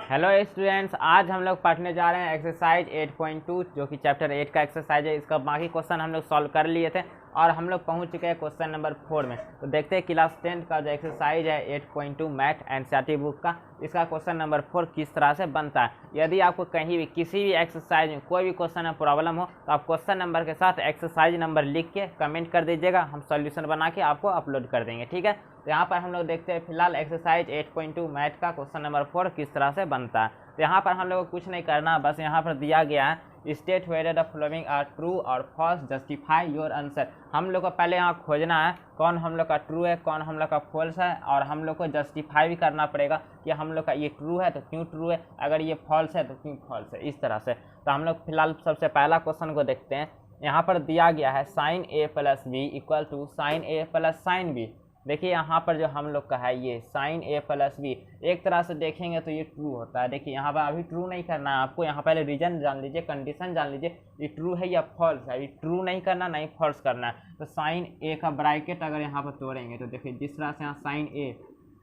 Hello students, आज हम लोग पढ़ने जा रहे हैं एक्सरसाइज 8.2 जो कि चैप्टर 8 का एक्सरसाइज है। इसका बाकी क्वेश्चन हम लोग सॉल्व कर लिए थे और हम लोग पहुंच चुके हैं क्वेश्चन नंबर 4 में। तो देखते हैं क्लास 10 का जो एक्सरसाइज है 8.2 मैथ एनसीईआरटी बुक का, इसका क्वेश्चन नंबर 4 किस तरह से बनता है। यदि आपको कहीं भी किसी भी एक्सरसाइज में कोई भी क्वेश्चन में प्रॉब्लम हो तो आप क्वेश्चन नंबर के साथ एक्सरसाइज नंबर लिख के कमेंट कर दीजिएगा, हम सॉल्यूशन बना के आपको अपलोड कर देंगे। ठीक है, तो यहाँ पर हम लोग देखते हैं फिलहाल एक्सरसाइज 8.2 मैथ का क्वेश्चन नंबर 4 किस तरह से बनता है। तो यहाँ पर हम लोग को कुछ नहीं करना, बस यहाँ पर दिया गया है state whether the following are true और फॉल्स, जस्टिफाई योर आंसर। हम लोग को पहले यहाँ खोजना है कौन हम लोग का ट्रू है, कौन हम लोग का फॉल्स है, और हम लोग को जस्टिफाई भी करना पड़ेगा कि हम लोग का ये ट्रू है तो क्यों ट्रू है, अगर ये फॉल्स है तो क्यों फॉल्स है, इस तरह से। तो हम लोग फिलहाल सबसे पहला क्वेश्चन को देखते हैं। यहाँ पर दिया गया है sine A plus B equal to sine A plus sine B. देखिए यहाँ पर जो हम लोग का है ये साइन ए प्लस बी, एक तरह से देखेंगे तो ये ट्रू होता है। देखिए यहाँ पर अभी ट्रू नहीं करना है आपको, यहाँ पहले रीजन जान लीजिए, कंडीशन जान लीजिए, ये ट्रू है या फॉल्स है। ये ट्रू नहीं करना, नहीं फॉल्स करना है। तो साइन ए का ब्रैकेट अगर यहाँ पर तोड़ेंगे तो देखिए जिस तरह से यहाँ साइन ए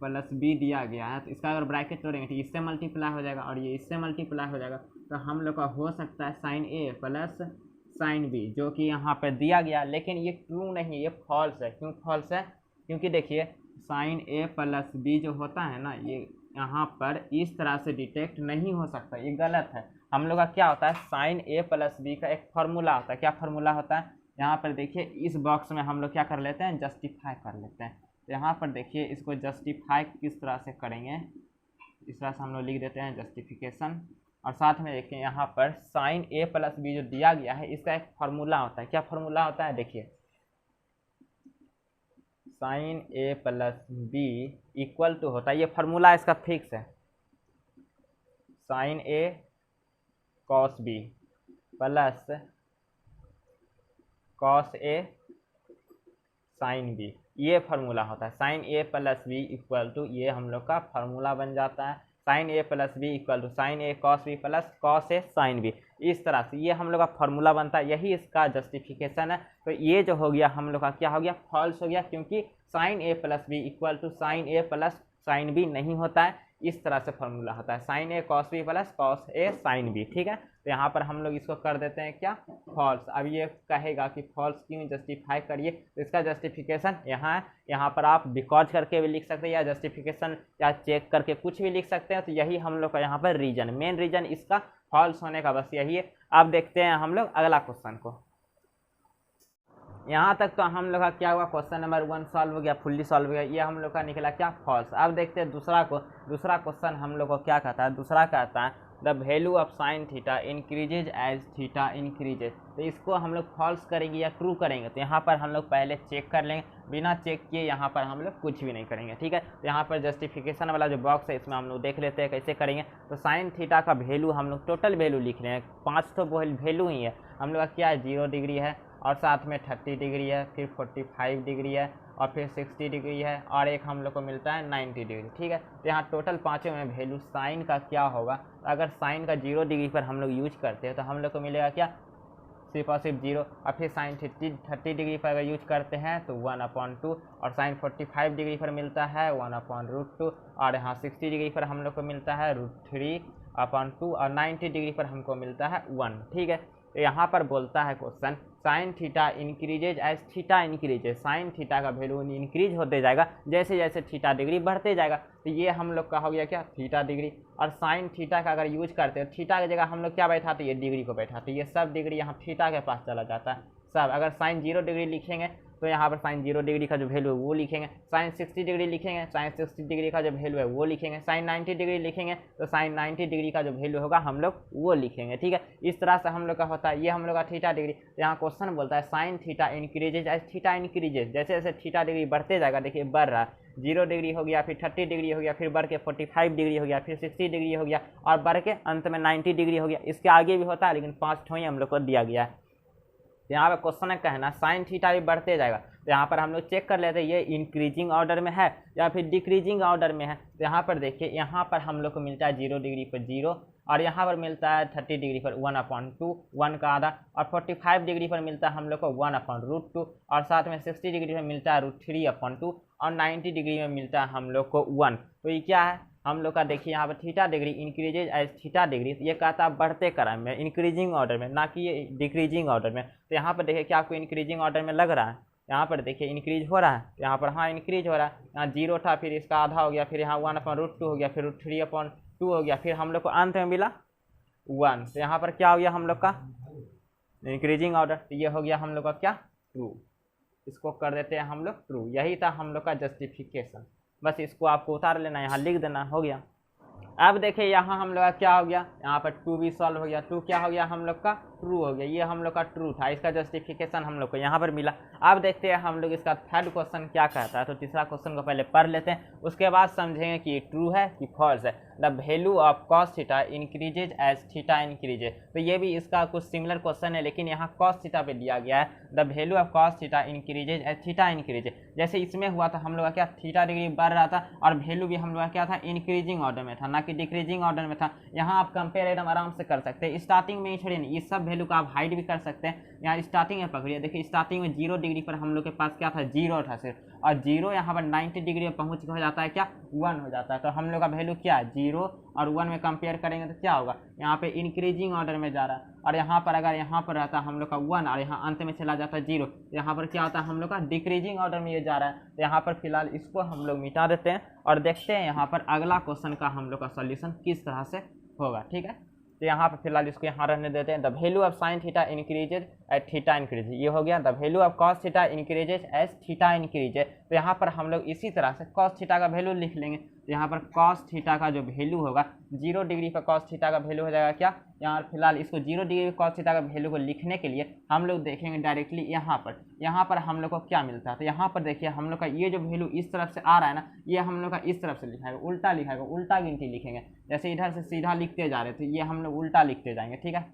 प्लस बी दिया गया है, तो इसका अगर ब्रैकेट तोड़ेंगे तो इससे मल्टीप्लाई हो जाएगा और ये इससे मल्टीप्लाई हो जाएगा। तो हम लोग का हो सकता है sine A plus sine B, जो कि यहाँ पर दिया गया, लेकिन ये ट्रू नहीं है, ये फॉल्स है। क्यों फॉल्स है? क्योंकि देखिए साइन ए प्लस बी जो होता है ना, ये यहाँ पर इस तरह से डिटेक्ट नहीं हो सकता, ये गलत है। हम लोग का क्या होता है, साइन ए प्लस बी का एक फार्मूला होता है। क्या फार्मूला होता है? यहाँ पर देखिए इस बॉक्स में हम लोग क्या कर लेते हैं, जस्टिफाई कर लेते हैं। तो यहाँ पर देखिए इसको जस्टिफाई किस तरह से करेंगे, इस तरह से हम लोग लिख देते हैं जस्टिफिकेशन, और साथ में देखिए यहाँ पर साइन ए प्लस बी जो दिया गया है इसका एक फार्मूला होता है। क्या फार्मूला होता है? देखिए sine A plus B equal to होता है, ये फार्मूला इसका फिक्स है, sine A cos B plus cos A sine B, ये फार्मूला होता है। Sine A plus B equal to, ये हम लोग का फार्मूला बन जाता है, sine A plus B equal to sine A cos B plus cos A sine B. इस तरह से ये हम लोग का फार्मूला बनता है, यही इसका जस्टिफिकेशन है। तो ये जो हो गया हम लोग का क्या हो गया, फॉल्स हो गया, क्योंकि sine A plus B equal to sine A plus sine B नहीं होता है। इस तरह से फार्मूला होता है sine A cos B plus cos A sine B. ठीक है, तो यहाँ पर हम लोग इसको कर देते हैं क्या, फॉल्स। अब ये कहेगा कि फॉल्स क्यों, जस्टिफाई करिए। तो इसका जस्टिफिकेशन यहाँ है, यहाँ पर आप बिकॉज करके भी लिख सकते हैं या जस्टिफिकेशन या चेक करके कुछ भी लिख सकते हैं। तो यही हम लोग का यहाँ पर रीजन, मेन रीजन इसका फॉल्स होने का बस यही है। अब देखते हैं हम लोग अगला क्वेश्चन को। यहाँ तक तो हम लोग का क्या हुआ, क्वेश्चन नंबर 1 सॉल्व हो गया, फुल्ली सॉल्व हो गया, ये हम लोग का निकला क्या, फॉल्स। अब देखते हैं दूसरा को। दूसरा क्वेश्चन हम लोग को क्या कहता है, दूसरा कहता है the value of sine theta increases as theta increases. तो इसको हम लोग फॉल्स करेंगे या ट्रू करेंगे। तो यहाँ पर हम लोग पहले चेक कर लेंगे, बिना चेक किए यहाँ पर हम लोग कुछ भी नहीं करेंगे। ठीक है, तो यहाँ पर जस्टिफिकेशन वाला जो बॉक्स है इसमें हम लोग देख लेते हैं कैसे करेंगे। तो साइन थीटा का वैल्यू हम लोग टोटल वैल्यू लिख रहे हैं, 5 तो वैल्यू ही है। हम लोग का क्या है, 0 डिग्री है, और साथ में 30 डिग्री है, फिर 45 डिग्री है, और फिर 60 डिग्री है, और एक हम लोग को मिलता है 90 डिग्री। ठीक है, तो यहाँ टोटल पाँचों में वैल्यू साइन का क्या होगा, अगर साइन का 0 डिग्री पर हम लोग यूज करते हैं तो हम लोग को मिलेगा क्या, सिर्फ और सिर्फ 0। और फिर साइन 30 डिग्री पर अगर यूज करते हैं तो 1/2, और साइन 45 डिग्री पर मिलता है 1/√2, और यहाँ 60 डिग्री पर हम लोग को मिलता है √3/2, और 90 डिग्री पर हमको मिलता है 1। ठीक है, तो यहाँ पर बोलता है question sine theta increases as theta increases, sine theta का वैल्यू इंक्रीज होते जाएगा जैसे जैसे थीटा डिग्री बढ़ते जाएगा। तो ये हम लोग का हो गया क्या, थीटा डिग्री। और साइन थीटा का अगर यूज करते हैं, थीटा की जगह हम लोग क्या बैठाते, ये डिग्री को बैठाते, ये सब डिग्री यहाँ थीटा के पास चला जाता है सब। अगर साइन 0 डिग्री लिखेंगे तो यहाँ पर साइन 0 डिग्री का जो वैल्यू है वो लिखेंगे, साइन 60 डिग्री लिखेंगे, साइन 60 डिग्री का जो वैल्यू है वो लिखेंगे, साइन 90 डिग्री लिखेंगे तो साइन 90 डिग्री का जो वैल्यू होगा हम लोग वो लिखेंगे। ठीक है, इस तरह से हम लोग का होता है, ये हम लोग का थीटा डिग्री। तो यहाँ क्वेश्चन बोलता है sine theta increases as theta increases, जैसे जैसे थीटा डिग्री बढ़ते जाएगा, देखिए बढ़ रहा है, 0 डिग्री हो गया, फिर 30 डिग्री हो गया, फिर बढ़ के 45 डिग्री हो गया, फिर 60 डिग्री हो गया, और बढ़ के अंत में 90 डिग्री हो गया। इसके आगे भी होता है, लेकिन 5 ठो ही हम लोग को दिया गया है। यहाँ पर क्वेश्चन है कहना साइन थीटा भी बढ़ते जाएगा। तो यहाँ पर हम लोग चेक कर लेते हैं ये इंक्रीजिंग ऑर्डर में है या फिर डिक्रीजिंग ऑर्डर में है। तो यहाँ पर देखिए, यहाँ पर हम लोग को मिलता है 0 डिग्री पर 0, और यहाँ पर मिलता है 30 डिग्री पर 1/2, 1 का आधा, और 45 डिग्री पर मिलता है हम लोग को 1/√2, और साथ में 60 डिग्री पर मिलता है √3/2, और 90 डिग्री में मिलता है हम लोग को 1। तो ये क्या है, हम लोग का देखिए यहाँ पर theta degree increases as theta degree, ये कहता है बढ़ते क्रम में, इंक्रीजिंग ऑर्डर में, ना कि ये डिक्रीजिंग ऑर्डर में। तो यहाँ पर देखिए क्या आपको इंक्रीजिंग ऑर्डर में लग रहा है? यहाँ पर देखिए इंक्रीज हो रहा है, यहाँ पर हाँ इंक्रीज हो रहा है। यहाँ 0 था, फिर इसका आधा हो गया, फिर यहाँ 1/√2 हो गया, फिर √3/2 हो गया, फिर हम लोग को अंत में मिला 1। तो यहाँ पर क्या हो गया हम लोग का इंक्रीजिंग ऑर्डर। तो ये हो गया हम लोग का क्या, ट्रू। इसको कर देते हैं हम लोग ट्रू। यही था हम लोग का जस्टिफिकेशन। बस इसको आपको उतार लेना, यहाँ लिख देना, हो गया। अब देखिए यहाँ हम लोग का क्या हो गया, यहाँ पर 2 भी सॉल्व हो गया। 2 क्या हो गया हम लोग का, ट्रू हो गया। ये हम लोग का ट्रू था, इसका जस्टिफिकेशन हम लोग को यहाँ पर मिला। अब देखते हैं हम लोग इसका थर्ड क्वेश्चन क्या कहता है। तो तीसरा क्वेश्चन को पहले पढ़ लेते हैं, उसके बाद समझेंगे कि ट्रू है कि फॉल्स है। The value of cos theta increases as theta increases. तो ये भी इसका कुछ सिमिलर क्वेश्चन है, लेकिन यहाँ कॉस थीटा पे दिया गया है the value of cos theta increases as theta increases. जैसे इसमें हुआ था हम लोग का क्या, थीटा डिग्री बढ़ रहा था और वैल्यू भी हम लोग का क्या था, इंक्रीजिंग ऑर्डर में था, ना कि डिक्रीजिंग ऑर्डर में था। यहाँ आप कंपेयर एकदम आराम से कर सकते हैं। स्टार्टिंग में ही छोड़िए, इस सब वैल्यू का आप हाइड भी कर सकते हैं। यहाँ स्टार्टिंग में पकड़िए, देखिए स्टार्टिंग में 0 डिग्री पर हम लोग के पास क्या था, 0 था सिर्फ, और 0 यहाँ पर 90 डिग्री में पहुँच के हो जाता है क्या, 1 हो जाता है। तो हम लोग का वैल्यू क्या है, 0 और 1 में कंपेयर करेंगे तो क्या होगा, यहाँ पे इंक्रीजिंग ऑर्डर में जा रहा है। और यहाँ पर अगर यहाँ पर रहता हम लोग का 1 और यहाँ अंत में चला जाता है 0, तो यहाँ पर क्या होता है हम लोग का डिक्रीजिंग ऑर्डर में ये जा रहा है। तो यहाँ पर फिलहाल इसको हम लोग मिटा देते हैं और देखते हैं यहाँ पर अगला क्वेश्चन का हम लोग का सॉल्यूशन किस तरह से होगा। ठीक है, तो यहाँ पर फिलहाल इसको यहाँ रहने देते हैं। The value of sine theta increases as theta increases, ये हो गया। The value of cos theta increases as theta increases. तो यहाँ पर हम लोग इसी तरह से कॉस थीटा का वैल्यू लिख लेंगे। तो यहाँ पर कॉस थीटा का जो वैल्यू होगा, 0 डिग्री पर कॉस थीटा का वैल्यू हो जाएगा क्या, यहाँ फिलहाल इसको 0 डिग्री पर कॉस थीटा का वैल्यू को लिखने के लिए हम लोग देखेंगे डायरेक्टली यहाँ पर हम लोग को क्या मिलता है। तो यहाँ पर देखिए हम लोग का ये जो वैल्यू इस तरफ से आ रहा है ना, ये हम लोग का इस तरफ से लिखा है, उल्टा लिखा है, उल्टा गिनती लिखेंगे। जैसे इधर से सीधा लिखते जा रहे थे, ये हम लोग उल्टा लिखते जाएंगे। ठीक है,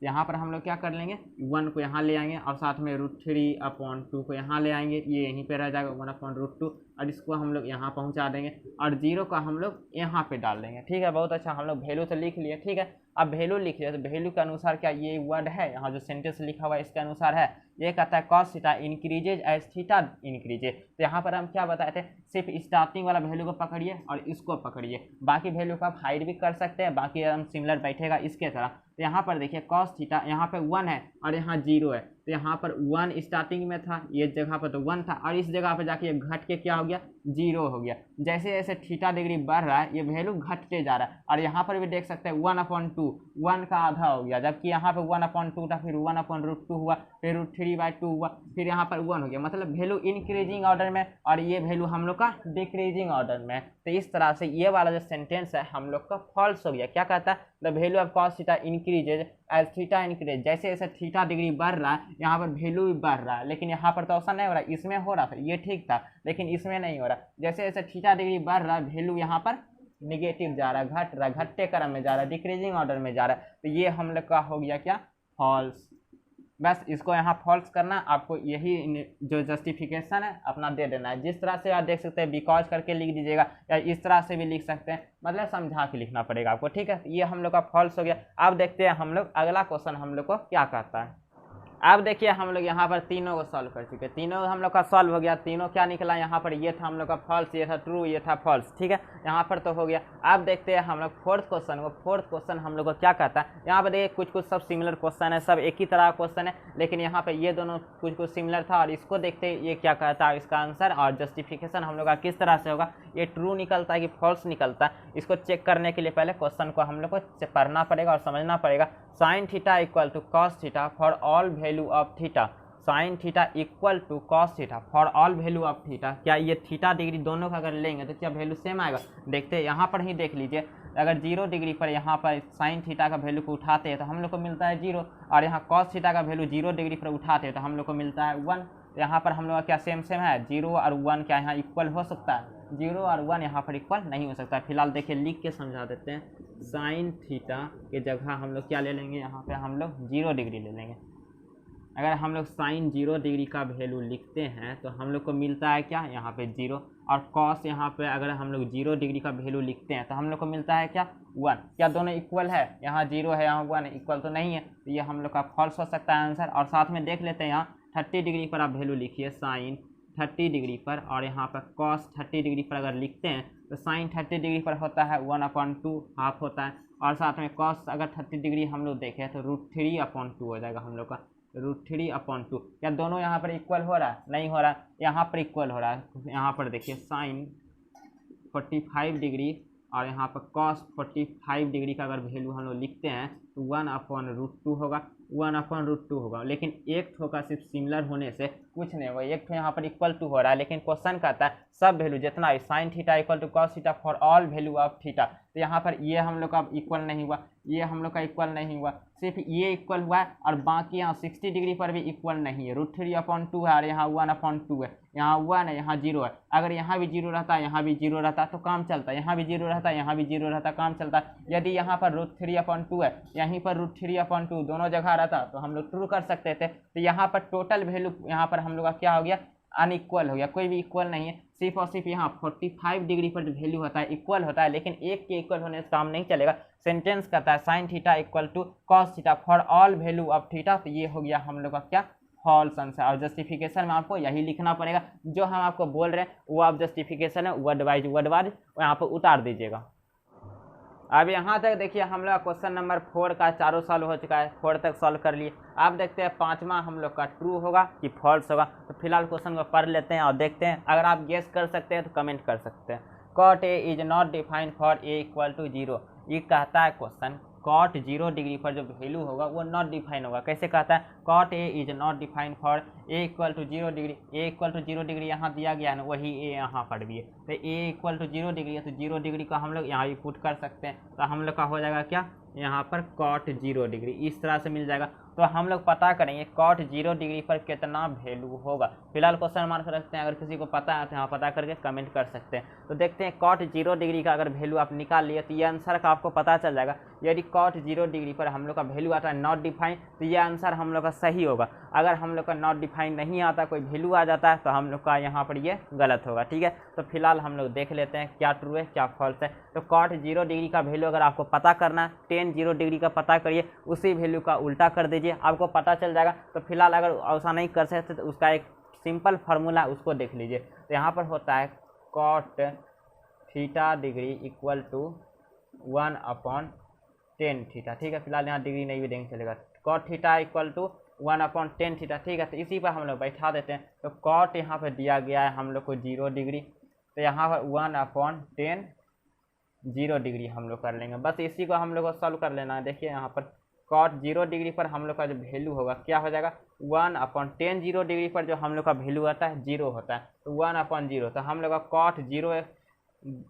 यहाँ पर हम लोग क्या कर लेंगे, 1 को यहाँ ले आएंगे और साथ में √3/2 को यहाँ ले आएंगे, ये यहीं पे रह जाएगा 1/√2, और इसको हम लोग यहाँ पहुँचा देंगे और 0 का हम लोग यहाँ पे डाल देंगे। ठीक है, बहुत अच्छा, हम लोग वैल्यू तो लिख लिए। ठीक है, अब वैल्यू लिख लिया, तो वैल्यू के अनुसार क्या ये वर्ड है, यहाँ जो सेंटेंस लिखा हुआ है इसके अनुसार है, ये कहता है cos theta increases as theta increases. तो यहाँ पर हम क्या बताए थे, सिर्फ स्टार्टिंग वाला वैल्यू को पकड़िए और इसको पकड़िए, बाकी वैल्यू को आप हाइड भी कर सकते हैं, बाकी हम सिमिलर बैठेगा इसके तरह। तो यहाँ पर देखिए कॉस थीटा, यहाँ पे 1 है और यहाँ 0 है, तो यहाँ पर 1 स्टार्टिंग में था, ये जगह पर तो 1 था, और इस जगह पर जाके ये घट के क्या हो गया, 0 हो गया। जैसे जैसे थीटा डिग्री बढ़ रहा है, ये वैल्यू घटते जा रहा है। और यहाँ पर भी देख सकते हैं 1/2, 1 का आधा हो गया, जबकि यहाँ पे 1/2 था, फिर 1/√2 हुआ, फिर √3/2 हुआ, फिर यहाँ पर 1 हो गया। मतलब वैल्यू इंक्रीजिंग ऑर्डर में और ये वैल्यू हम लोग का डिक्रीजिंग ऑर्डर में। तो इस तरह से ये वाला जो सेंटेंस है हम लोग का फॉल्स हो गया। क्या कहता है, the value of cos theta increases as theta increase. जैसे जैसे थीटा डिग्री बढ़ रहा है, यहाँ पर वैल्यू भी बढ़ रहा है, लेकिन यहाँ पर तो ऐसा नहीं हो रहा, इसमें हो रहा था, ये ठीक था, लेकिन इसमें नहीं हो रहा। जैसे जैसे थीटा डिग्री बढ़ रहा है, वैल्यू यहाँ पर निगेटिव जा रहा है, घट रहा है, घटते क्रम में जा रहा है, डिक्रीजिंग ऑर्डर में जा रहा है। तो ये हम लोग का हो गया क्या, फॉल्स। बस इसको यहाँ फॉल्स करना, आपको यही जो जस्टिफिकेशन है अपना दे देना है। जिस तरह से आप देख सकते हैं बिकॉज करके लिख दीजिएगा, या इस तरह से भी लिख सकते हैं, मतलब समझा के लिखना पड़ेगा आपको। ठीक है, ये हम लोग का फॉल्स हो गया। अब देखते हैं हम लोग अगला क्वेश्चन हम लोग को क्या कहता है। अब देखिए हम लोग यहाँ पर तीनों को सॉल्व कर चुके हैं, तीनों हम लोग का सॉल्व हो गया। तीनों क्या निकला, यहाँ पर ये था हम लोग का फॉल्स, ये था ट्रू, ये था फॉल्स। ठीक है, यहाँ पर तो हो गया। अब देखते हैं हम लोग फोर्थ क्वेश्चन को। फोर्थ क्वेश्चन हम लोग को क्या कहता है, यहाँ पर देखिए कुछ कुछ सब सिमिलर क्वेश्चन है, सब एक ही तरह का क्वेश्चन है, लेकिन यहाँ पे ये दोनों कुछ कुछ सिमिलर था। और इसको देखते हैं ये क्या कहता है, इसका आंसर और जस्टिफिकेशन हम लोग का किस तरह से होगा, ये ट्रू निकलता है कि फॉल्स निकलता है। इसको चेक करने के लिए पहले क्वेश्चन को हम लोग को पढ़ना पड़ेगा और समझना पड़ेगा। Sine theta equal to cos theta for all value of theta. Sine theta equal to cos theta for all value of theta. क्या ये थीटा डिग्री दोनों का अगर लेंगे तो क्या वैल्यू सेम आएगा, देखते हैं। यहाँ पर ही देख लीजिए, अगर 0 डिग्री पर यहाँ पर साइन थीटा का वैल्यू को उठाते हैं तो हम लोग को मिलता है 0, और यहाँ कॉस थीटा का वैल्यू 0 डिग्री पर उठाते हैं तो हम लोग को मिलता है 1। यहाँ पर हम लोग का क्या सेम है, 0 और 1 क्या यहाँ इक्वल हो सकता है, 0 और 1 यहाँ पर इक्वल नहीं हो सकता। फिलहाल देखिए लिख के समझा देते हैं। साइन थीटा के जगह हम लोग क्या ले लेंगे, यहाँ पे हम लोग 0 डिग्री ले लेंगे। अगर हम लोग साइन 0 डिग्री का वैल्यू लिखते हैं तो हम लोग को मिलता है क्या, यहाँ पे 0, और कॉस यहाँ पे अगर हम लोग 0 डिग्री का वैल्यू लिखते हैं तो हम लोग को मिलता है क्या, 1। क्या दोनों इक्वल है, यहाँ 0 है यहाँ 1 है, इक्वल तो नहीं है, तो ये हम लोग का फॉल्स हो सकता है आंसर। और साथ में देख लेते हैं यहाँ 30 डिग्री पर आप वैल्यू लिखिए, साइन 30 डिग्री पर, और यहाँ पर कॉस 30 डिग्री पर अगर लिखते हैं तो साइन 30 डिग्री पर होता है 1/2 हाफ होता है, और साथ में कॉस अगर 30 डिग्री हम लोग देखें तो √3/2 हो जाएगा हम लोग का, √3/2। क्या दोनों यहाँ पर इक्वल हो रहा है? नहीं हो रहा, यहाँ पर इक्वल हो रहा है। यहाँ पर देखिए साइन 45 डिग्री और यहाँ पर कॉस 45 डिग्री का अगर वैल्यू हम लोग लिखते हैं तो 1/√2 होगा, 1/√2 होगा। लेकिन एक ठो का सिर्फ सिमिलर होने से कुछ नहीं होगा, एक ठो यहाँ पर इक्वल टू हो रहा है, लेकिन क्वेश्चन कहता है सब वैल्यू जितना sine theta equal to cos theta for all value of theta. तो यहाँ पर ये हम लोग का इक्वल नहीं हुआ, ये हम लोग का इक्वल नहीं हुआ, सिर्फ ये इक्वल हुआ है और बाकी यहाँ 60 डिग्री पर भी इक्वल नहीं है। √3/2 है और यहाँ 1/2 है, यहाँ 1 है, यहाँ 0 है। अगर यहाँ भी 0 रहता, यहाँ भी 0 रहता तो काम चलता, यहाँ भी 0 रहता, यहाँ भी 0 रहता, काम चलता। यदि यहाँ पर √3/2 है, यहीं पर √3/2 दोनों जगह रहता तो हम लोग ट्रू कर सकते थे। तो यहाँ पर टोटल वैल्यू यहाँ पर हम लोग का क्या हो गया? अनइक्वल हो गया, कोई भी इक्वल नहीं है। सिर्फ और सिर्फ यहाँ 45 डिग्री पर जो वैल्यू होता है इक्वल होता है, लेकिन एक के इक्वल होने से काम नहीं चलेगा। सेंटेंस कहता है sine theta equal to cos theta for all value of theta. तो ये हो गया हम लोग का क्या? False answer. और जस्टिफिकेशन में आपको यही लिखना पड़ेगा, जो हम आपको बोल रहे हैं वो आप जस्टिफिकेशन है वर्ड वाइज यहाँ पर उतार दीजिएगा। अब यहाँ तक देखिए हम लोग क्वेश्चन नंबर 4 का चारों सॉल्व हो चुका है, 4 तक सॉल्व कर लिए। अब देखते हैं 5वां हम लोग का ट्रू होगा कि फॉल्स होगा। तो फिलहाल क्वेश्चन को पढ़ लेते हैं और देखते हैं, अगर आप गेस कर सकते हैं तो कमेंट कर सकते हैं। Cot A is not defined for A equal to 0। ये कहता है क्वेश्चन कॉट 0 डिग्री पर जो वैल्यू होगा वो नॉट डिफाइन होगा। कैसे कहता है? Cot A is not defined for A equal to 0 degree. A equal to 0 degree यहाँ दिया गया है ना, वही ए यहाँ पर भी है। तो ए इक्वल टू 0 डिग्री है, तो 0 डिग्री का हम लोग यहाँ भी पुट कर सकते हैं। तो हम लोग का हो जाएगा क्या? यहाँ पर कॉट 0 डिग्री इस तरह से मिल जाएगा। तो हम लोग पता करेंगे कॉट 0 डिग्री पर कितना वैल्यू होगा। फिलहाल क्वेश्चन मार्क रखते हैं, अगर किसी को पता है तो यहाँ पता करके कमेंट कर सकते हैं। तो देखते हैं कॉट 0 डिग्री का अगर वैल्यू आप निकाल लिए तो ये आंसर का आपको पता चल जाएगा। यदि कॉट 0 डिग्री पर हम लोग का वैल्यू आता है नॉट डिफाइन, तो ये आंसर हम लोग का सही होगा। अगर हम लोग का नॉट डिफाइन नहीं आता, कोई वैल्यू आ जाता है, तो हम लोग का यहाँ पर ये गलत होगा। ठीक है, तो फिलहाल हम लोग देख लेते हैं क्या ट्रू है क्या फॉल्स है। तो कॉट 0 डिग्री का वैल्यू अगर आपको पता करना है, tan 0 डिग्री का पता करिए, उसी वैल्यू का उल्टा कर दीजिए, आपको पता चल जाएगा। तो फिलहाल अगर ऐसा नहीं कर सकते तो उसका एक सिंपल फार्मूला उसको देख लीजिए। तो यहाँ पर होता है cot theta degree equal to 1/tan theta. ठीक है, फिलहाल यहाँ डिग्री नहीं भी देंगे चलेगा। Cot theta equal to 1/tan theta. ठीक है, तो इसी पर हम लोग बैठा देते हैं। तो कॉट यहाँ पर दिया गया है हम लोग को 0 डिग्री, तो यहाँ पर 1/tan 0 डिग्री हम लोग कर लेंगे। बस इसी को हम लोग को सॉल्व कर लेना है। देखिए यहाँ पर कॉट 0 डिग्री पर हम लोग का जो वैल्यू होगा क्या हो जाएगा? 1/tan 0 डिग्री पर जो हम लोग का वैल्यू आता है 0 होता है, तो 1/0। तो हम लोग का कॉट 0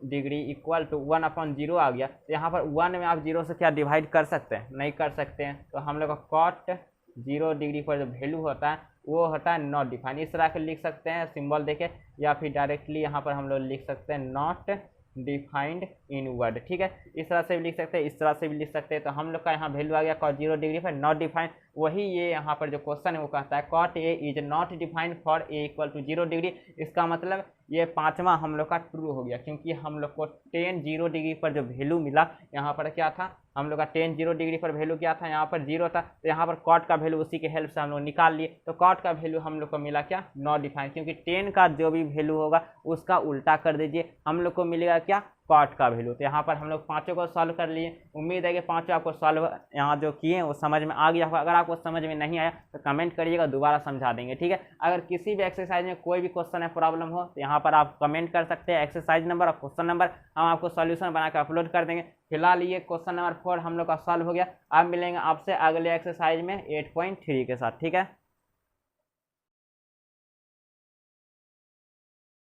डिग्री इक्वल टू 1/0 आ गया। तो यहाँ पर 1 में आप 0 से क्या डिवाइड कर सकते हैं? नहीं कर सकते हैं। तो हम लोग का कॉट 0 डिग्री पर जो वैल्यू होता है वो होता है नॉट डिफाइन। इस तरह के लिख सकते हैं सिंबल देके, या फिर डायरेक्टली यहाँ पर हम लोग लिख सकते हैं नॉट डिफाइंड इन वर्ड। ठीक है, इस तरह से भी लिख सकते हैं, इस तरह से भी लिख सकते हैं। तो हम लोग का यहाँ वैल्यू आ गया कॉट 0 डिग्री पर नॉट डिफाइंड। वही ये यहाँ पर जो क्वेश्चन है वो कहता है cot A is not defined for A equal to 0 degree. इसका मतलब ये 5वां हम लोग का ट्रू हो गया, क्योंकि हम लोग को tan 0 डिग्री पर जो वैल्यू मिला, यहाँ पर क्या था? हम लोग का tan 0 डिग्री पर वैल्यू क्या था? यहाँ पर 0 था। तो यहाँ पर कॉट का वैल्यू उसी के हेल्प से हम लोग निकाल लिए। तो कॉट का वैल्यू हम लोग को मिला क्या? नॉट डिफाइंड, क्योंकि tan का जो भी वैल्यू होगा उसका उल्टा कर दीजिए, हम लोग को मिलेगा क्या? कॉट का वैल्यू। तो यहाँ पर हम लोग 5 को सॉल्व कर लिए। उम्मीद है कि 5 आपको सॉल्व यहाँ जो किए वो समझ में आ गया होगा। अगर आपको समझ में नहीं आया तो कमेंट करिएगा, दोबारा समझा देंगे। ठीक है, अगर किसी भी एक्सरसाइज में कोई भी क्वेश्चन है प्रॉब्लम हो तो यहाँ पर आप कमेंट कर सकते हैं। एक्सरसाइज नंबर और क्वेश्चन नंबर हम आपको सॉल्यूशन बना कर अपलोड कर देंगे। फिलहाल ये क्वेश्चन नंबर 4 हम लोग का सॉल्व हो गया। अब मिलेंगे आपसे अगले एक्सरसाइज में 8.3 के साथ। ठीक है।